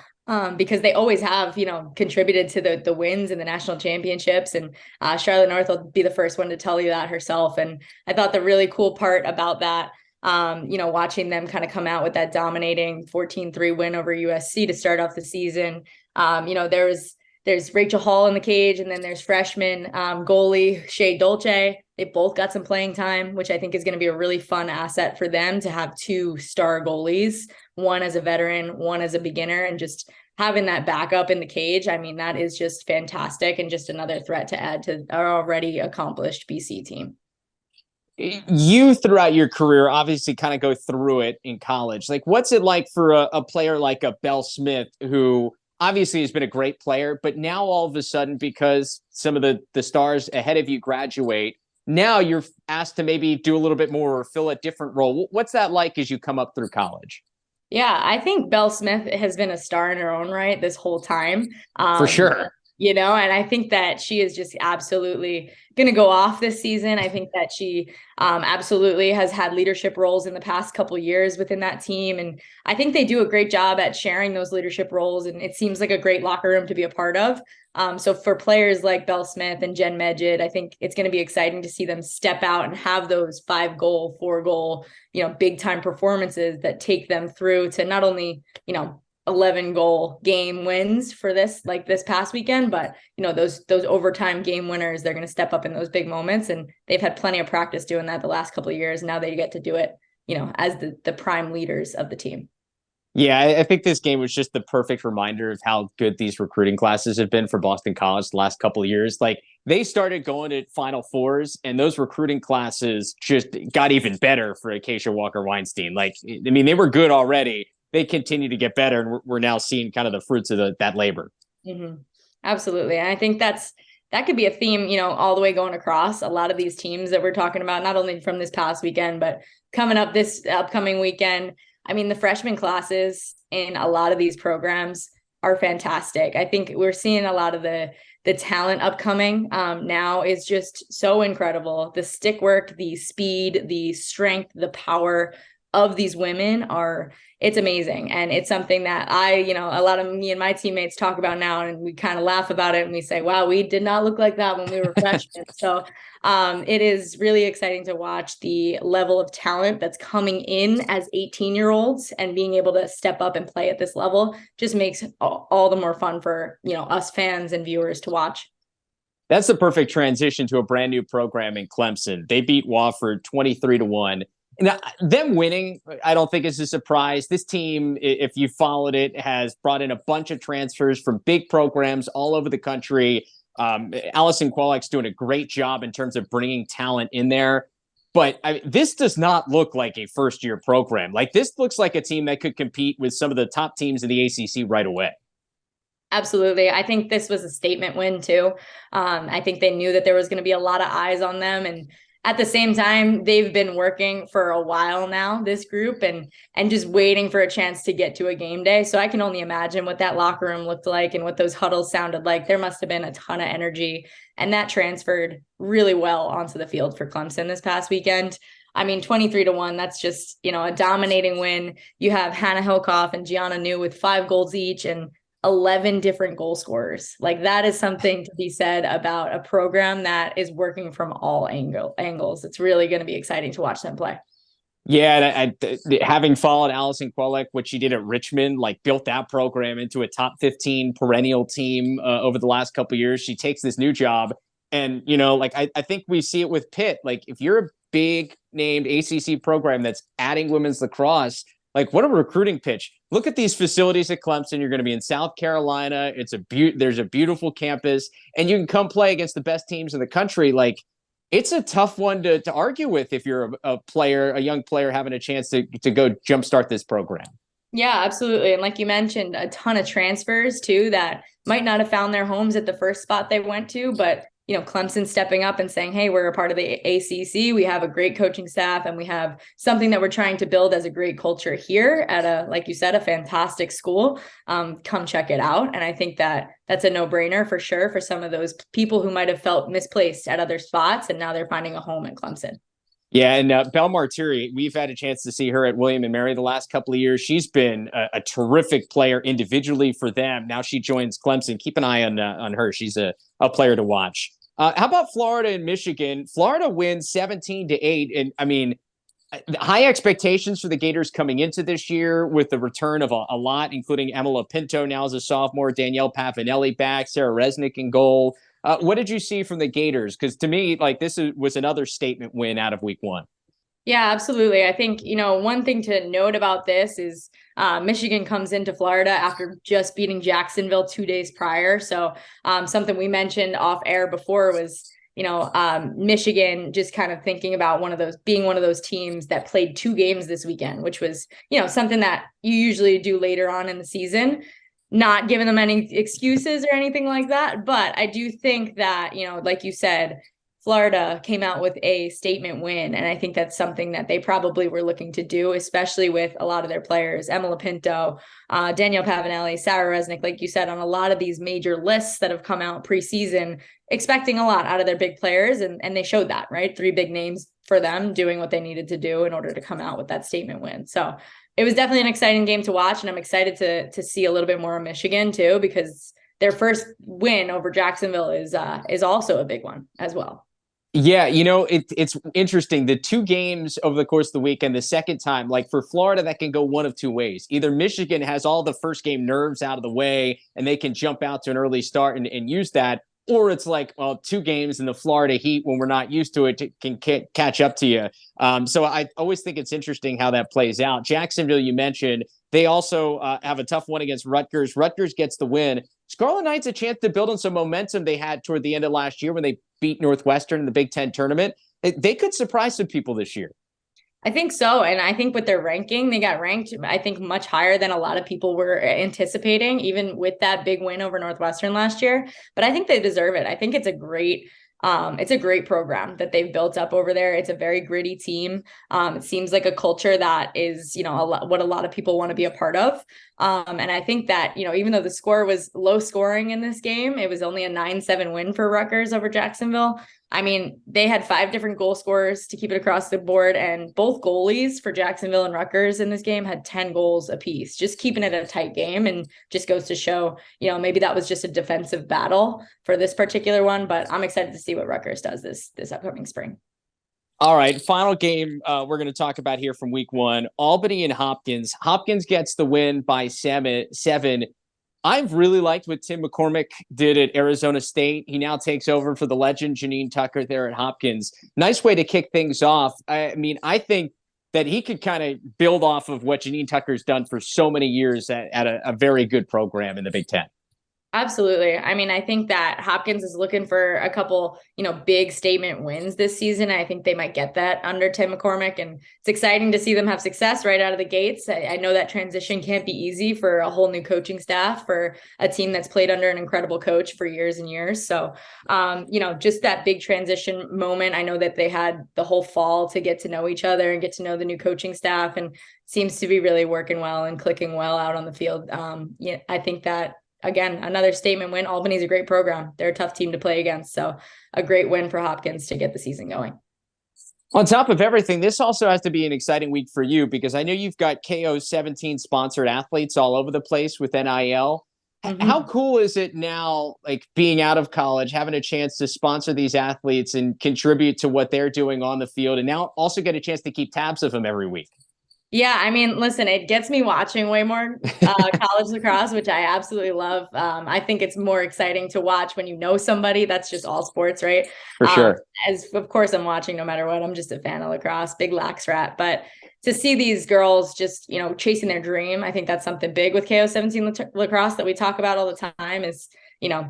because they always have, contributed to the wins in the national championships. And Charlotte North will be the first one to tell you that herself. And I thought the really cool part about that, watching them kind of come out with that dominating 14-3 win over USC to start off the season. There's Rachel Hall in the cage, and then there's freshman goalie Shea Dolce. They both got some playing time, which I think is going to be a really fun asset for them to have 2 star goalies, one as a veteran, one as a beginner, and just having that backup in the cage. I mean, that is just fantastic and just another threat to add to our already accomplished BC team. You, throughout your career, obviously kind of go through it in college. Like, what's it like for a player like a Belle Smith who obviously has been a great player, but now all of a sudden, because some of the stars ahead of you graduate, Now you're asked to maybe do a little bit more or fill a different role. What's that like as you come up through college? Yeah, I think Belle Smith has been a star in her own right this whole time. For sure. And I think that she is just absolutely going to go off this season. I think that she absolutely has had leadership roles in the past couple years within that team. And I think they do a great job at sharing those leadership roles. And it seems like a great locker room to be a part of. So for players like Belle Smith and Jen Medjid, I think it's going to be exciting to see them step out and have those 5-goal, 4-goal, big time performances that take them through to not only, 11-goal game wins for this past weekend, but those overtime game winners, they're going to step up in those big moments, and they've had plenty of practice doing that the last couple of years. Now they get to do it as the prime leaders of the team. Yeah, I think this game was just the perfect reminder of how good these recruiting classes have been for Boston College the last couple of years. Like, they started going to Final Fours, and those recruiting classes just got even better for Acacia Walker-Weinstein. Like, I mean, they were good already. They continue to get better, and we're now seeing kind of the fruits of that labor. Mm-hmm. Absolutely. And I think that could be a theme, all the way going across a lot of these teams that we're talking about, not only from this past weekend, but coming up this upcoming weekend. I mean, the freshman classes in a lot of these programs are fantastic. I think we're seeing a lot of the talent upcoming now is just so incredible. The stick work, the speed, the strength, the power of these women it's amazing. And it's something that a lot of me and my teammates talk about now, and we kind of laugh about it and we say, wow, we did not look like that when we were freshmen. So it is really exciting to watch the level of talent that's coming in as 18-year-olds, and being able to step up and play at this level just makes all the more fun for, us fans and viewers to watch. That's the perfect transition to a brand new program in Clemson. They beat Wofford 23-1. Now, them winning, I don't think is a surprise. This team, if you followed it, has brought in a bunch of transfers from big programs all over the country. Allison Kwolek's doing a great job in terms of bringing talent in there. But this does not look like a first-year program. Like, this looks like a team that could compete with some of the top teams in the ACC right away. Absolutely. I think this was a statement win too. I think they knew that there was going to be a lot of eyes on them, and at the same time, they've been working for a while now, this group, and just waiting for a chance to get to a game day. So I can only imagine what that locker room looked like and what those huddles sounded like. There must have been a ton of energy, and that transferred really well onto the field for Clemson this past weekend. I mean, 23-1, that's just, a dominating win. You have Hannah Hilkoff and Gianna New with 5 goals each and 11 different goal scorers. Like, that is something to be said about a program that is working from all angles. It's really going to be exciting to watch them play. Yeah, and having followed Allison Kwolek, what she did at Richmond, like, built that program into a top 15 perennial team over the last couple of years. She takes this new job, and I think we see it with Pitt. Like, if you're a big named ACC program that's adding women's lacrosse, like, what a recruiting pitch. Look at these facilities at Clemson. You're going to be in South Carolina. There's a beautiful campus, and you can come play against the best teams in the country. Like, it's a tough one to argue with if you're a young player having a chance to go jumpstart this program. Yeah, absolutely. And like you mentioned, a ton of transfers too that might not have found their homes at the first spot they went to, but Clemson stepping up and saying, hey, we're a part of the ACC. We have a great coaching staff, and we have something that we're trying to build as a great culture here at like you said, a fantastic school. Come check it out. And I think that that's a no-brainer for sure for some of those people who might have felt misplaced at other spots, and now they're finding a home at Clemson. Yeah, and Belle Martiri, we've had a chance to see her at William and Mary the last couple of years. She's been a terrific player individually for them. Now she joins Clemson. Keep an eye on her. She's a player to watch. How about Florida and Michigan? Florida wins 17-8, and I mean, high expectations for the Gators coming into this year with the return of a lot, including Emila Pinto now as a sophomore, Danielle Pavanelli back, Sarah Resnick in goal. What did you see from the Gators? Because to me, like, this was another statement win out of week one. Yeah, absolutely. I think, one thing to note about this is Michigan comes into Florida after just beating Jacksonville 2 days prior. So something we mentioned off air before was, Michigan just kind of thinking about being one of those teams that played 2 games this weekend, which was, something that you usually do later on in the season. Not giving them any excuses or anything like that. But I do think that, like you said, Florida came out with a statement win. And I think that's something that they probably were looking to do, especially with a lot of their players, Emma Lapinto, Danielle Pavanelli, Sarah Resnick, like you said, on a lot of these major lists that have come out preseason, expecting a lot out of their big players. And they showed that, right? 3 big names for them doing what they needed to do in order to come out with that statement win. So it was definitely an exciting game to watch. And I'm excited to see a little bit more of Michigan too, because their first win over Jacksonville is also a big one as well. Yeah, it's interesting. The 2 games over the course of the weekend, the second time, like for Florida, that can go one of 2 ways. Either Michigan has all the first game nerves out of the way and they can jump out to an early start and use that. Or it's like, well, 2 games in the Florida heat when we're not used to it can catch up to you. So I always think it's interesting how that plays out. Jacksonville, you mentioned, they also have a tough one against Rutgers. Rutgers gets the win. Scarlet Knights a chance to build on some momentum they had toward the end of last year when they beat Northwestern in the Big Ten tournament. They could surprise some people this year. I think so. And I think with their ranking, they got ranked, I think, much higher than a lot of people were anticipating, even with that big win over Northwestern last year. But I think they deserve it. I think it's a great program that they've built up over there. It's a very gritty team. It seems like a culture that is, what a lot of people want to be a part of. And I think that, even though the score was low scoring in this game, it was only a 9-7 win for Rutgers over Jacksonville. I mean, they had 5 different goal scorers to keep it across the board, and both goalies for Jacksonville and Rutgers in this game had 10 goals apiece, just keeping it a tight game. And just goes to show, maybe that was just a defensive battle for this particular one, but I'm excited to see what Rutgers does this upcoming spring. All right, final game we're going to talk about here from week 1, Albany and Hopkins. Hopkins gets the win by 7. I've really liked what Tim McCormick did at Arizona State. He now takes over for the legend Janine Tucker there at Hopkins. Nice way to kick things off. I mean, I think that he could kind of build off of what Janine Tucker's done for so many years at a very good program in the Big Ten. Absolutely. I mean, I think that Hopkins is looking for a couple, big statement wins this season. I think they might get that under Tim McCormick, and it's exciting to see them have success right out of the gates. I know that transition can't be easy for a whole new coaching staff, for a team that's played under an incredible coach for years and years. So, just that big transition moment. I know that they had the whole fall to get to know each other and get to know the new coaching staff, and seems to be really working well and clicking well out on the field. I think that, again, another statement win. Albany's a great program. They're a tough team to play against. So a great win for Hopkins to get the season going. On top of everything, this also has to be an exciting week for you, because I know you've got KO 17 sponsored athletes all over the place with NIL. Mm-hmm. How cool is it now, like being out of college, having a chance to sponsor these athletes and contribute to what they're doing on the field, and now also get a chance to keep tabs of them every week? Yeah, I mean, listen, it gets me watching way more college lacrosse, which I absolutely love. I think it's more exciting to watch when you know somebody. That's just all sports, right? For sure. As of course I'm watching no matter what. I'm just a fan of lacrosse, big lax rat. But to see these girls just, chasing their dream, I think that's something big with KO 17 lacrosse that we talk about all the time is,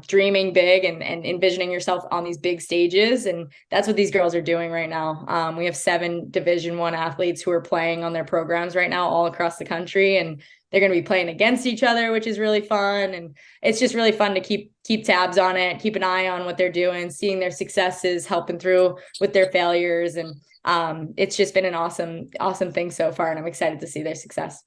dreaming big and envisioning yourself on these big stages. And that's what these girls are doing right now. We have 7 Division I athletes who are playing on their programs right now all across the country, and they're going to be playing against each other, which is really fun. And it's just really fun to keep tabs on it, keep an eye on what they're doing, seeing their successes, helping through with their failures. And it's just been an awesome thing so far. And I'm excited to see their success.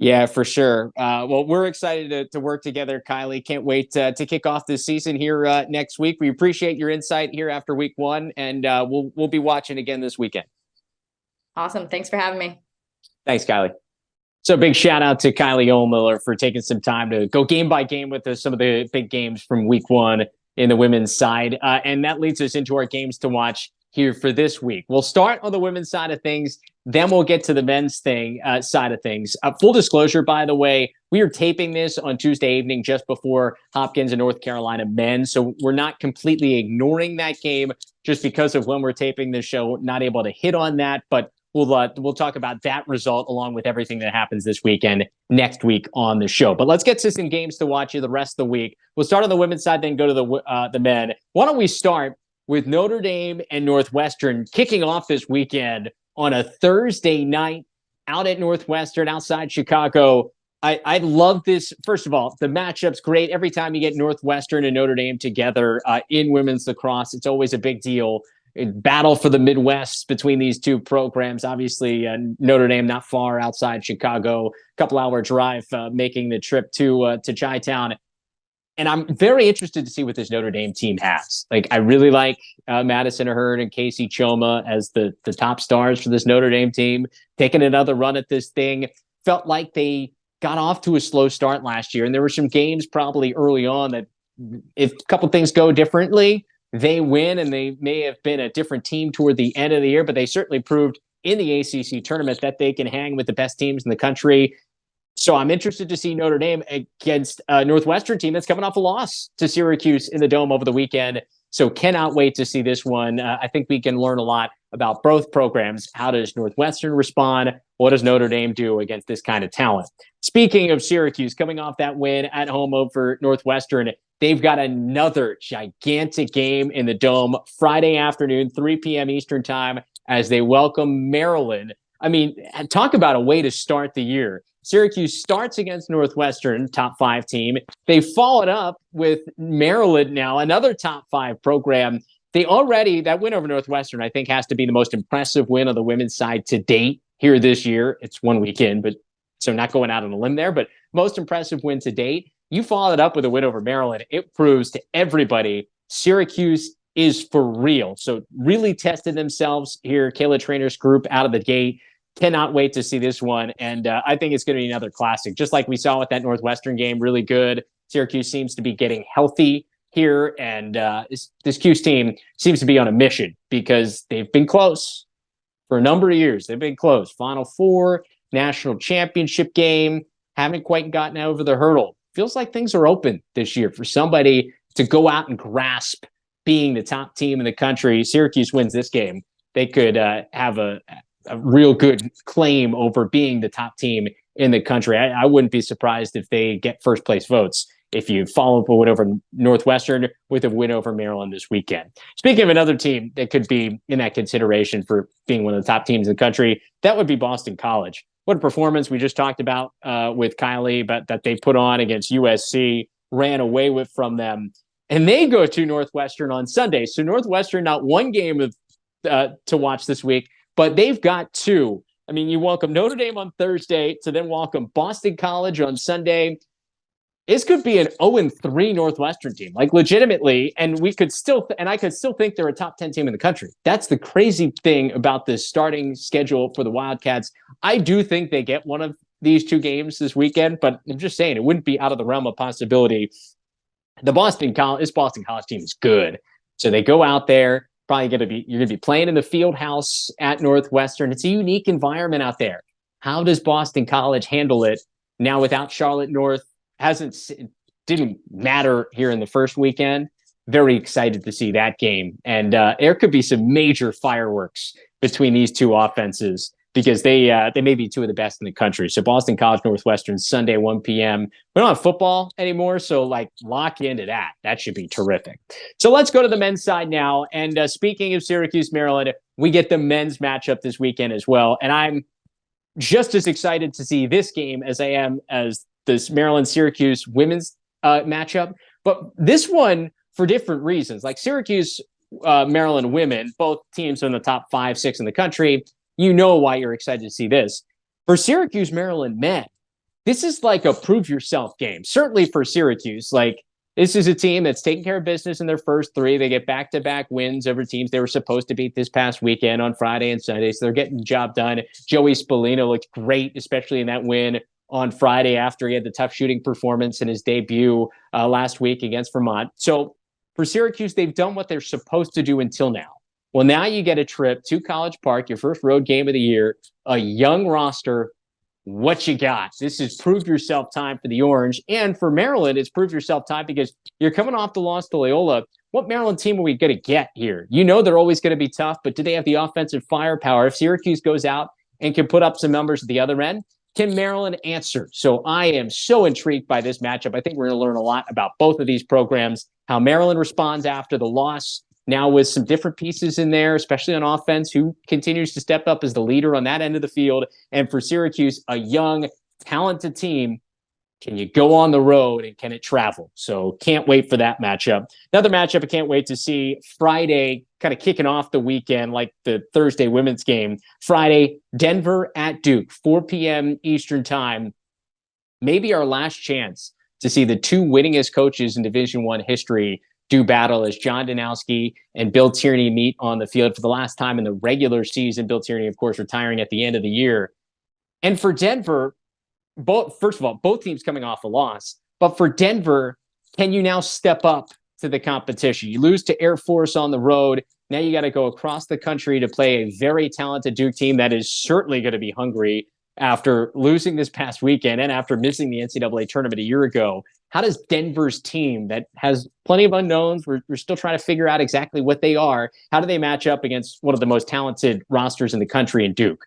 Yeah, for sure. Well, we're excited to work together, Kylie. Can't wait to kick off this season here next week. We appreciate your insight here after week 1, and we'll be watching again this weekend. Awesome. Thanks for having me. Thanks, Kylie. So big shout out to Kylie Ohlmiller for taking some time to go game by game with us, some of the big games from week 1 in the women's side. And that leads us into our games to watch here for this week. We'll start on the women's side of things, then we'll get to the men's side of things. Full disclosure, by the way, we are taping this on Tuesday evening just before Hopkins and North Carolina men, so we're not completely ignoring that game just because of when we're taping this show. Not able to hit on that, but we'll talk about that result along with everything that happens this weekend next week on the show. But let's get to some games to watch here the rest of the week. We'll start on the women's side, then go to the men. Why don't we start with Notre Dame and Northwestern kicking off this weekend on a Thursday night out at Northwestern outside Chicago. I love this. First of all, the matchup's great. Every time you get Northwestern and Notre Dame together in women's lacrosse, it's always a big deal. battle for the Midwest between these two programs. Obviously, Notre Dame not far outside Chicago, couple-hour drive, making the trip to Chi-Town. And I'm very interested to see what this Notre Dame team has. Like, I really like Madison Ahern and Casey Choma as the top stars for this Notre Dame team, taking another run at this thing. Felt like they got off to a slow start last year, and there were some games probably early on that if a couple things go differently, they win, and they may have been a different team toward the end of the year, but they certainly proved in the ACC tournament that they can hang with the best teams in the country. So I'm interested to see Notre Dame against a Northwestern team that's coming off a loss to Syracuse in the Dome over the weekend. So cannot wait to see this one. I think we can learn a lot about both programs. How does Northwestern respond? What does Notre Dame do against this kind of talent? Speaking of Syracuse, coming off that win at home over Northwestern, they've got another gigantic game in the Dome Friday afternoon, 3 p.m. Eastern time, as they welcome Maryland. I mean, talk about a way to start the year. Syracuse starts against Northwestern, top 5 team. They followed up with Maryland now, another top 5 program. That win over Northwestern, I think, has to be the most impressive win on the women's side to date here this year. It's one weekend, but so not going out on a limb there, but most impressive win to date. You followed up with a win over Maryland. It proves to everybody Syracuse is for real. So really tested themselves here. Kayla Trainer's group out of the gate. Cannot wait to see this one. And I think it's going to be another classic, just like we saw with that Northwestern game. Really good. Syracuse seems to be getting healthy here. And this Cuse team seems to be on a mission because they've been close for a number of years. They've been close. Final Four, national championship game. Haven't quite gotten over the hurdle. Feels like things are open this year for somebody to go out and grasp being the top team in the country. Syracuse wins this game. They could have a real good claim over being the top team in the country. I wouldn't be surprised if they get first place votes if you follow up a win over Northwestern with a win over Maryland this weekend. Speaking of another team that could be in that consideration for being one of the top teams in the country, that would be Boston College. What a performance we just talked about with Kylie, but that they put on against USC, ran away with from them. And they go to Northwestern on Sunday. So Northwestern, not one game to watch this week, but they've got 2. I mean, you welcome Notre Dame on Thursday to then welcome Boston College on Sunday. This could be an 0-3 Northwestern team, like legitimately, and I could still think they're a top 10 team in the country. That's the crazy thing about this starting schedule for the Wildcats. I do think they get one of these 2 games this weekend, but I'm just saying it wouldn't be out of the realm of possibility. This Boston College team is good, so they go out there. You're going to be playing in the field house at Northwestern. It's a unique environment out there. How does Boston College handle it now without Charlotte North? Didn't matter here in the first weekend. Very excited to see that game. And there could be some major fireworks between these 2 offenses because they may be 2 of the best in the country. So Boston College, Northwestern, Sunday, 1 p.m. We don't have football anymore, so lock into that. That should be terrific. So let's go to the men's side now. And speaking of Syracuse, Maryland, we get the men's matchup this weekend as well. And I'm just as excited to see this game as I am as this Maryland-Syracuse women's matchup. But this one for different reasons. Like Syracuse, Maryland women, both teams are in the top 5, 6 in the country. You know why you're excited to see this. For Syracuse, Maryland men, this is like a prove yourself game. Certainly for Syracuse, this is a team that's taking care of business in their first 3. They get back-to-back wins over teams they were supposed to beat this past weekend on Friday and Sunday. So they're getting the job done. Joey Spallino looked great, especially in that win on Friday after he had the tough shooting performance in his debut last week against Vermont. So for Syracuse, they've done what they're supposed to do until now. Well, now you get a trip to College Park, your first road game of the year, a young roster. What you got? This is prove yourself time for the Orange. And for Maryland, it's prove yourself time because you're coming off the loss to Loyola. What Maryland team are we going to get here? You know they're always going to be tough, but do they have the offensive firepower? If Syracuse goes out and can put up some numbers at the other end, can Maryland answer? So I am so intrigued by this matchup. I think we're going to learn a lot about both of these programs, how Maryland responds after the loss, now with some different pieces in there, especially on offense, who continues to step up as the leader on that end of the field. And for Syracuse, a young, talented team Can you go on the road and can it travel? So can't wait for that matchup. Another matchup I can't wait to see Friday, kind of kicking off the weekend like the Thursday women's game. Friday, Denver at Duke, 4 p.m. Eastern time. Maybe our last chance to see the two winningest coaches in Division I history do battle as John Danowski and Bill Tierney meet on the field for the last time in the regular season. Bill Tierney, of course, retiring at the end of the year. And for Denver, first of all, both teams coming off a loss. But for Denver, can you now step up to the competition? You lose to Air Force on the road. Now you got to go across the country to play a very talented Duke team that is certainly going to be hungry after losing this past weekend and after missing the NCAA tournament a year ago. How does Denver's team that has plenty of unknowns, we're still trying to figure out exactly what they are, how do they match up against one of the most talented rosters in the country in Duke?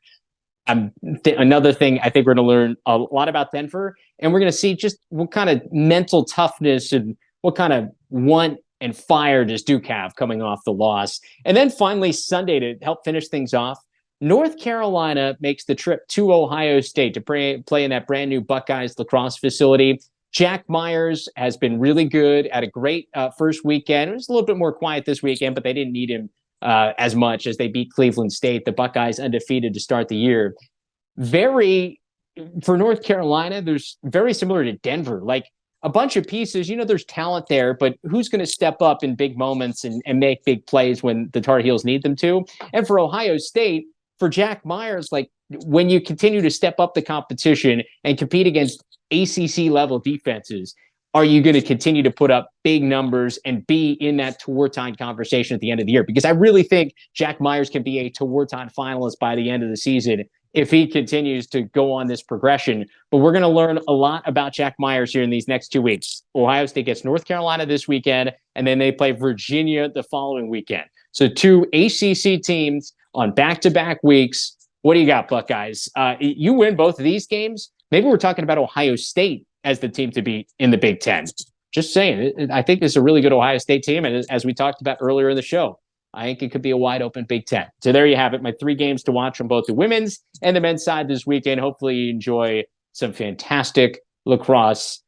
Another thing I think we're going to learn a lot about Denver, and we're going to see just what kind of mental toughness and what kind of want and fire does Duke have coming off the loss. And then finally, Sunday, to help finish things off, North Carolina makes the trip to Ohio State to play in that brand new Buckeyes lacrosse facility. Jack Myers has been really good, at a great first weekend. It was a little bit more quiet this weekend, but they didn't need him as much as they beat Cleveland State, the Buckeyes undefeated to start the year. For North Carolina, there's very similar to Denver, like a bunch of pieces, there's talent there, but who's going to step up in big moments and make big plays when the Tar Heels need them to? And for Ohio State, for Jack Myers, like when you continue to step up the competition and compete against ACC level defenses, are you going to continue to put up big numbers and be in that Tewaaraton conversation at the end of the year? Because I really think Jack Myers can be a Tewaaraton finalist by the end of the season if he continues to go on this progression. But we're going to learn a lot about Jack Myers here in these next 2 weeks. Ohio State gets North Carolina this weekend, and then they play Virginia the following weekend. So 2 ACC teams on back-to-back weeks. What do you got, Buckeyes? You win both of these games, maybe we're talking about Ohio State as the team to beat in the Big Ten. Just saying, I think this is a really good Ohio State team. And as we talked about earlier in the show, I think it could be a wide open Big Ten. So there you have it, my 3 games to watch on both the women's and the men's side this weekend. Hopefully you enjoy some fantastic lacrosse.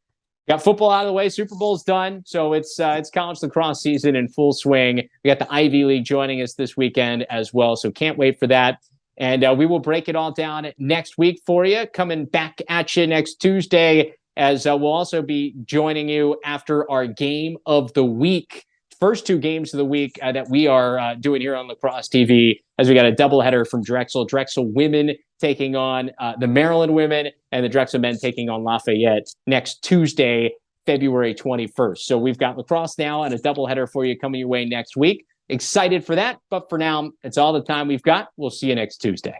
Got football out of the way. Super Bowl's done. So it's college lacrosse season in full swing. We got the Ivy League joining us this weekend as well. So can't wait for that. And we will break it all down next week for you. Coming back at you next Tuesday, as we'll also be joining you after our game of the week. First 2 games of the week that we are doing here on Lacrosse TV, as we got a doubleheader from Drexel. Drexel women taking on the Maryland women, and the Drexel men taking on Lafayette next Tuesday, February 21st. So we've got lacrosse now and a doubleheader for you coming your way next week. Excited for that, but for now, it's all the time we've got. We'll see you next Tuesday.